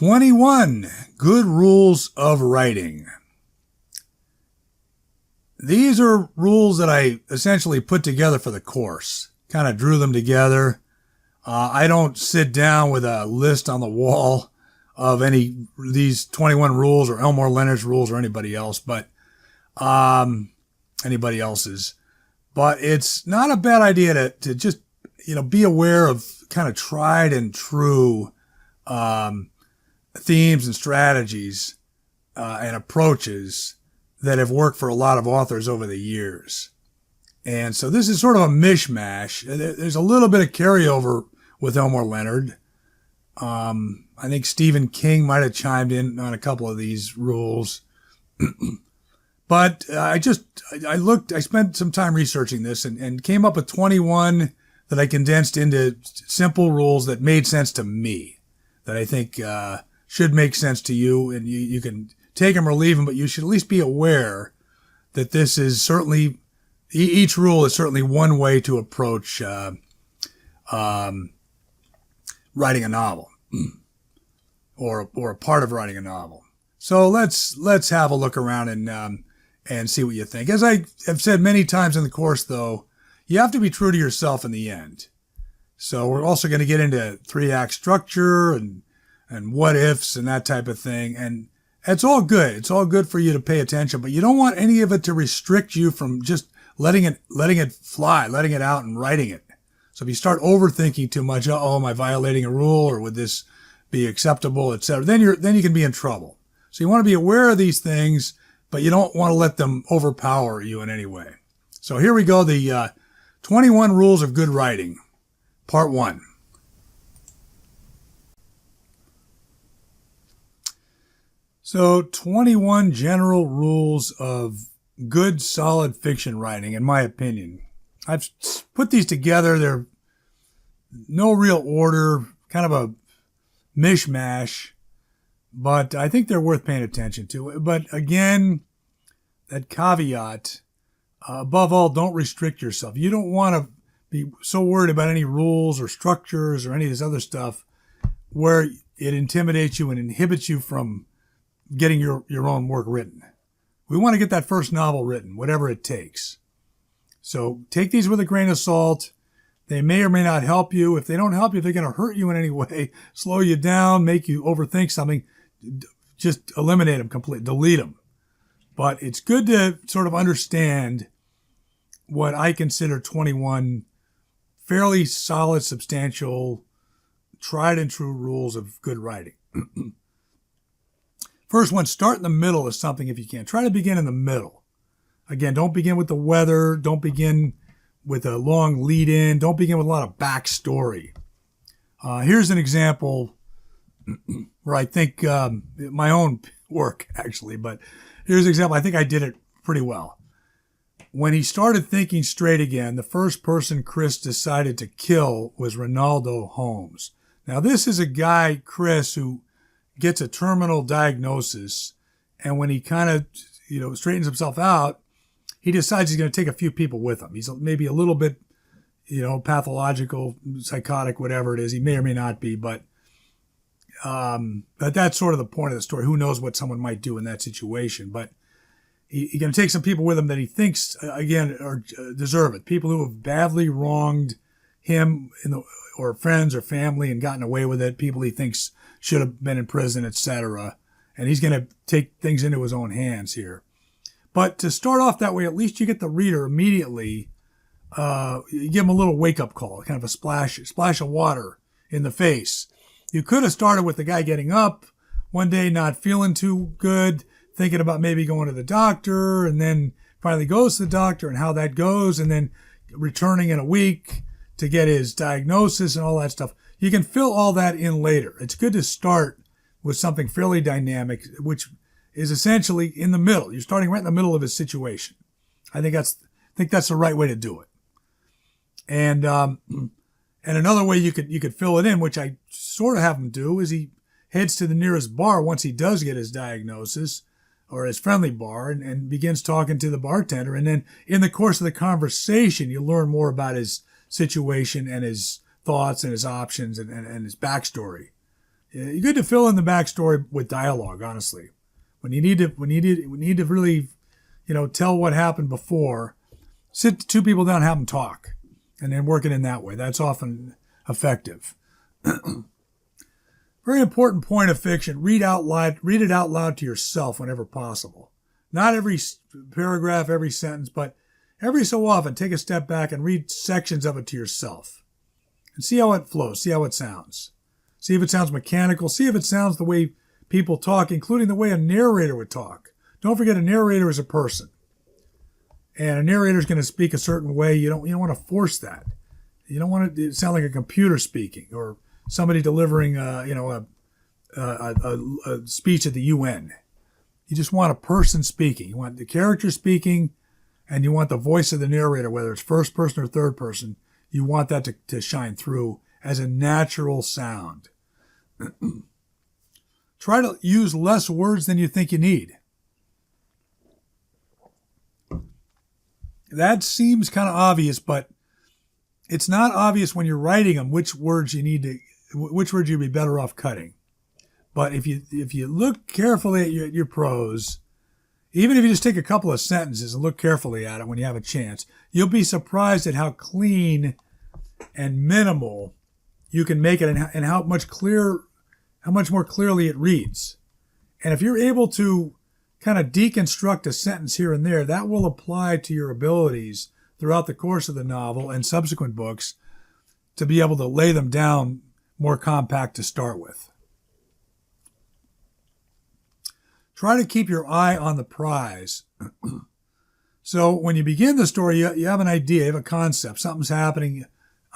21 Good Rules of Writing. These are rules that I essentially put together for the course. Kind of drew them together. I don't sit down with a list on the wall of these 21 rules or Elmore Leonard's rules or anybody else, but anybody else's. But it's not a bad idea to just, be aware of kind of tried and true themes and strategies and approaches that have worked for a lot of authors over the years. And so this is sort of a mishmash. There's a little bit of carryover with Elmore Leonard. I think Stephen King might have chimed in on a couple of these rules. But I spent some time researching this and came up with 21 that I condensed into simple rules that made sense to me, that I think should make sense to you. And you can take them or leave them, but you should at least be aware that this is certainly, each rule is certainly one way to approach writing a novel or a part of writing a novel. So let's have a look around and see what you think. As I have said many times in the course, though, you have to be true to yourself in the end. So we're also going to get into 3-act structure and what ifs and that type of thing. And it's all good. It's all good for you to pay attention, but you don't want any of it to restrict you from just letting it fly, letting it out and writing it. So if you start overthinking too much, am I violating a rule, or would this be acceptable, etc., then you can be in trouble. So you want to be aware of these things, but you don't want to let them overpower you in any way. So here we go, the 21 Rules of Good Writing, Part 1. So 21 general rules of good, solid fiction writing, in my opinion. I've put these together. They're no real order, kind of a mishmash, but I think they're worth paying attention to. But again, that caveat, above all, don't restrict yourself. You don't want to be so worried about any rules or structures or any of this other stuff where it intimidates you and inhibits you from getting your own work written. We want to get that first novel written, whatever it takes. So take these with a grain of salt. They may or may not help you. If they don't help you, if they're going to hurt you in any way, slow you down, make you overthink something, just eliminate them completely, delete them. But it's good to sort of understand what I consider 21 fairly solid, substantial, tried and true rules of good writing. First one, start in the middle of something if you can. Try to begin in the middle. Again, don't begin with the weather. Don't begin with a long lead in. Don't begin with a lot of backstory. Here's an example where I think my own work, actually, but here's an example. I think I did it pretty well. When he started thinking straight again, the first person Chris decided to kill was Ronaldo Holmes. Now, this is a guy, Chris, who gets a terminal diagnosis, and when he kind of, straightens himself out, he decides he's going to take a few people with him. He's maybe a little bit, pathological, psychotic, whatever it is. He may or may not be, but that's sort of the point of the story. Who knows what someone might do in that situation? But he's going to take some people with him that he thinks, again, deserve it. People who have badly wronged him or friends or family and gotten away with it. People he thinks should have been in prison, etc. And he's going to take things into his own hands here. But to start off that way, at least you get the reader immediately, you give him a little wake-up call, kind of a splash of water in the face. You could have started with the guy getting up one day, not feeling too good, thinking about maybe going to the doctor, and then finally goes to the doctor and how that goes, and then returning in a week to get his diagnosis and all that stuff. You can fill all that in later. It's good to start with something fairly dynamic, which is essentially in the middle. You're starting right in the middle of his situation. I think that's the right way to do it. And another way you could fill it in, which I sort of have him do, is he heads to the nearest bar once he does get his diagnosis, or his friendly bar, and begins talking to the bartender. And then in the course of the conversation, you learn more about his situation and his thoughts and his options and his backstory. You're good to fill in the backstory with dialogue, honestly. When you need to really, tell what happened before, sit two people down, have them talk, and then work it in that way. That's often effective. Very important point of fiction: read it out loud to yourself whenever possible. Not every paragraph, every sentence, but every so often, take a step back and read sections of it to yourself, and see how it flows, see how it sounds. See if it sounds mechanical. See if it sounds the way people talk, including the way a narrator would talk. Don't forget, a narrator is a person, and a narrator is going to speak a certain way. You don't want to force that. You don't want it to sound like a computer speaking or somebody delivering, a speech at the UN. You just want a person speaking. You want the character speaking, and you want the voice of the narrator, whether it's first person or third person. You want that to shine through as a natural sound. Try to use less words than you think you need. That seems kind of obvious, but it's not obvious when you're writing them which words you'd be better off cutting. But if you look carefully at your prose, even if you just take a couple of sentences and look carefully at it when you have a chance, you'll be surprised at how clean and minimal you can make it, and how much more clearly it reads. And if you're able to kind of deconstruct a sentence here and there, that will apply to your abilities throughout the course of the novel and subsequent books to be able to lay them down more compact to start with. Try to keep your eye on the prize. So when you begin the story, you have an idea, you have a concept, something's happening.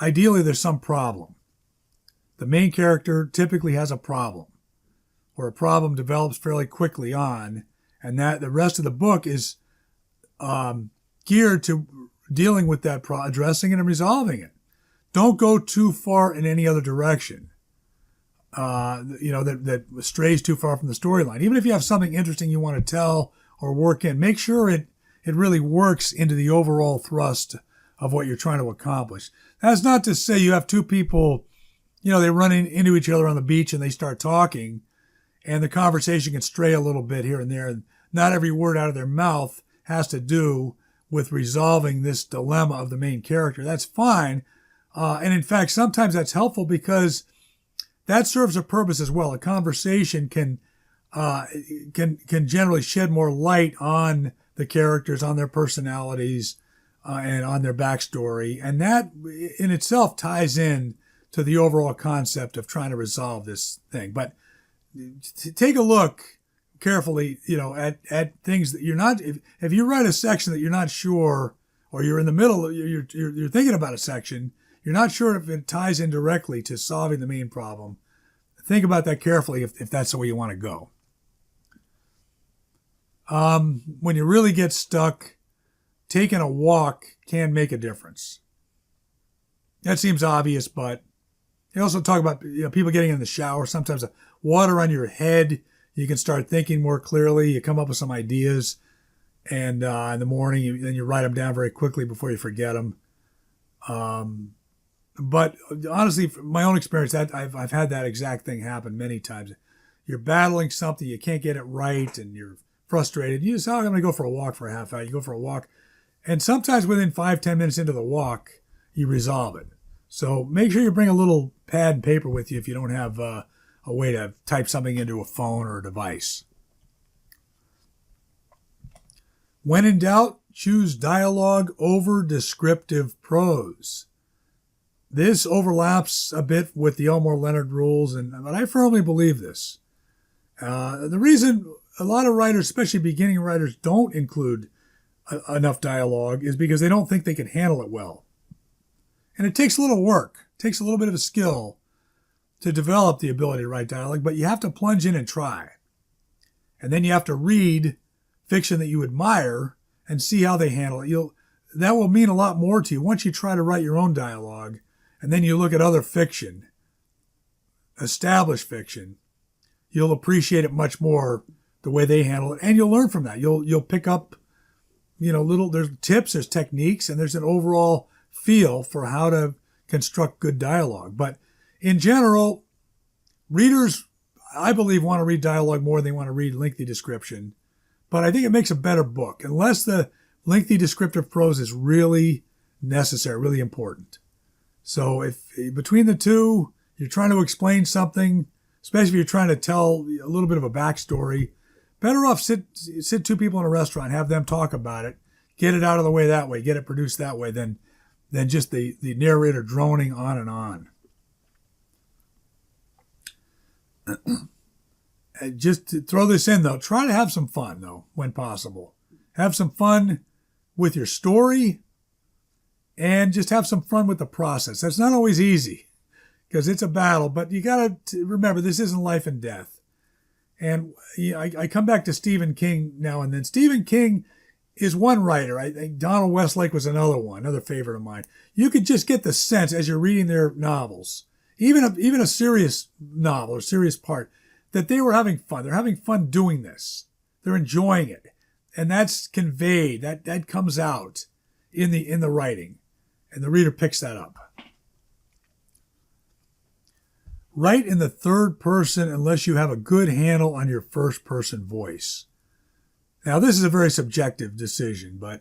Ideally, there's some problem. The main character typically has a problem, or a problem develops fairly quickly on, and that the rest of the book is geared to dealing with that, addressing it and resolving it. Don't go too far in any other direction. That strays too far from the storyline. Even if you have something interesting you want to tell or work in, make sure it really works into the overall thrust of what you're trying to accomplish. That's not to say you have two people, they run into each other on the beach and they start talking, and the conversation can stray a little bit here and there. Not every word out of their mouth has to do with resolving this dilemma of the main character. That's fine. And in fact, sometimes that's helpful because that serves a purpose as well. A conversation can generally shed more light on the characters, on their personalities, and on their backstory. And that in itself ties in to the overall concept of trying to resolve this thing. But take a look carefully, at things that you're not, if you write a section that you're not sure, or you're in the middle, you're thinking about a section, you're not sure if it ties in directly to solving the main problem. Think about that carefully if that's the way you want to go. When you really get stuck, taking a walk can make a difference. That seems obvious, but you also talk about people getting in the shower. Sometimes the water on your head, you can start thinking more clearly. You come up with some ideas, and in the morning, then you write them down very quickly before you forget them. But honestly, from my own experience, that I've had that exact thing happen many times. You're battling something, you can't get it right, and you're frustrated. You just, I'm going to go for a walk for a half hour. You go for a walk, and sometimes within 5-10 minutes into the walk, you resolve it. So make sure you bring a little pad and paper with you if you don't have a way to type something into a phone or a device. When in doubt, choose dialogue over descriptive prose. This overlaps a bit with the Elmore Leonard rules, but I firmly believe this. The reason a lot of writers, especially beginning writers, don't include enough dialogue is because they don't think they can handle it well. And it takes a little work, it takes a little bit of a skill to develop the ability to write dialogue, but you have to plunge in and try. And then you have to read fiction that you admire and see how they handle it. That will mean a lot more to you once you try to write your own dialogue, and then you look at other fiction, established fiction. You'll appreciate it much more the way they handle it, and you'll learn from that. You'll pick up, there's tips, there's techniques, and there's an overall feel for how to construct good dialogue. But in general, readers, I believe, want to read dialogue more than they want to read lengthy description. But I think it makes a better book, unless the lengthy descriptive prose is really necessary, really important. So if between the two, you're trying to explain something, especially if you're trying to tell a little bit of a backstory, better off sit two people in a restaurant, have them talk about it, get it out of the way that way, get it produced that way, than just the narrator droning on and on. And just to throw this in, though, try to have some fun, though, when possible. Have some fun with your story and just have some fun with the process. That's not always easy because it's a battle, but you got to remember this isn't life and death. And I come back to Stephen King now and then. Stephen King is one writer. I think Donald Westlake was another favorite of mine. You could just get the sense as you're reading their novels, even a serious novel or serious part, that they were having fun. They're having fun doing this. They're enjoying it. And that's conveyed, that comes out in the writing. And the reader picks that up. Write in the third person unless you have a good handle on your first person voice. Now, this is a very subjective decision, but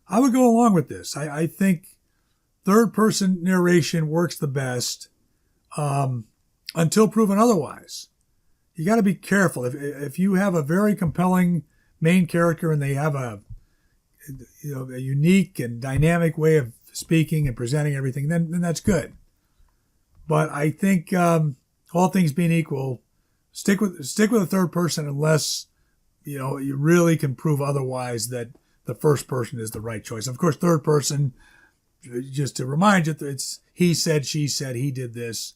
I would go along with this. I think third person narration works the best until proven otherwise. You got to be careful. If you have a very compelling main character and they have a unique and dynamic way of speaking and presenting everything, then that's good. But I think all things being equal, stick with a third person unless you really can prove otherwise that the first person is the right choice. Of course, third person, just to remind you, it's he said, she said, he did this.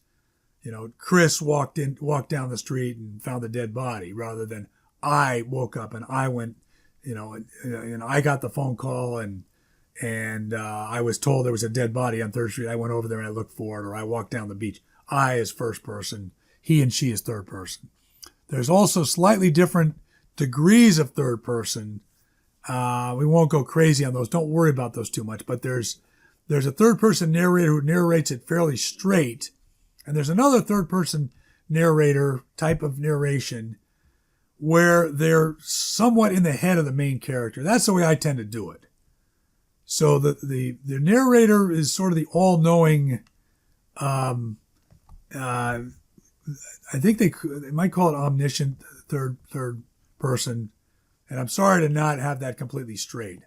Chris walked down the street and found the dead body, rather than I woke up and I went, and I got the phone call and I was told there was a dead body on 3rd Street. I went over there and I looked for it, or I walked down the beach. I is first person. He and she is third person. There's also slightly different degrees of third person. We won't go crazy on those. Don't worry about those too much. But there's a third person narrator who narrates it fairly straight. And there's another third person narrator type of narration where they're somewhat in the head of the main character. That's the way I tend to do it. So the narrator is sort of the all-knowing, I think they might call it omniscient third person. And I'm sorry to not have that completely straight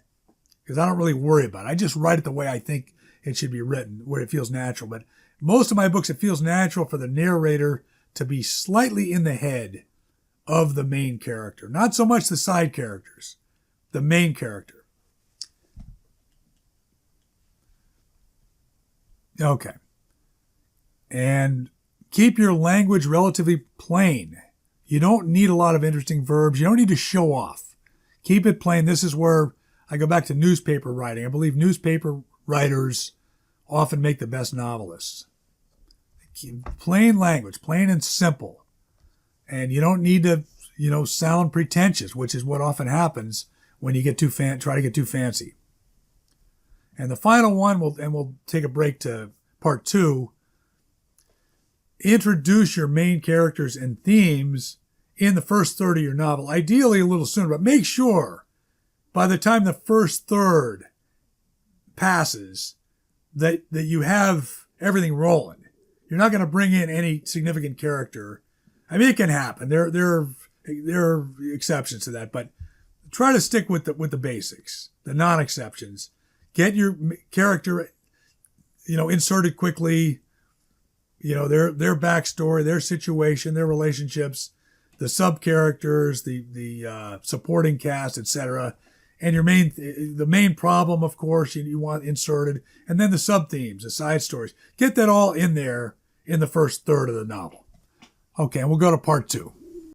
because I don't really worry about it. I just write it the way I think it should be written, where it feels natural. But most of my books, it feels natural for the narrator to be slightly in the head of the main character. Not so much the side characters, the main character. Okay. And keep your language relatively plain. You don't need a lot of interesting verbs. You don't need to show off. Keep it plain. This is where I go back to newspaper writing. I believe newspaper writers often make the best novelists. Plain language, plain and simple. And you don't need to, sound pretentious, which is what often happens when you get try to get too fancy. And the final one, we'll take a break to part 2. Introduce your main characters and themes in the first third of your novel, ideally a little sooner, but make sure by the time the first third passes that you have everything rolling. You're not going to bring in any significant character. I mean, it can happen. There are exceptions to that, but try to stick with the basics, the non-exceptions. Get your character, inserted quickly. Their backstory, their situation, their relationships, the sub characters, the supporting cast, etc. And the main problem, of course, you want inserted, and then the sub themes, the side stories. Get that all in there in the first third of the novel. Okay, and we'll go to part 2.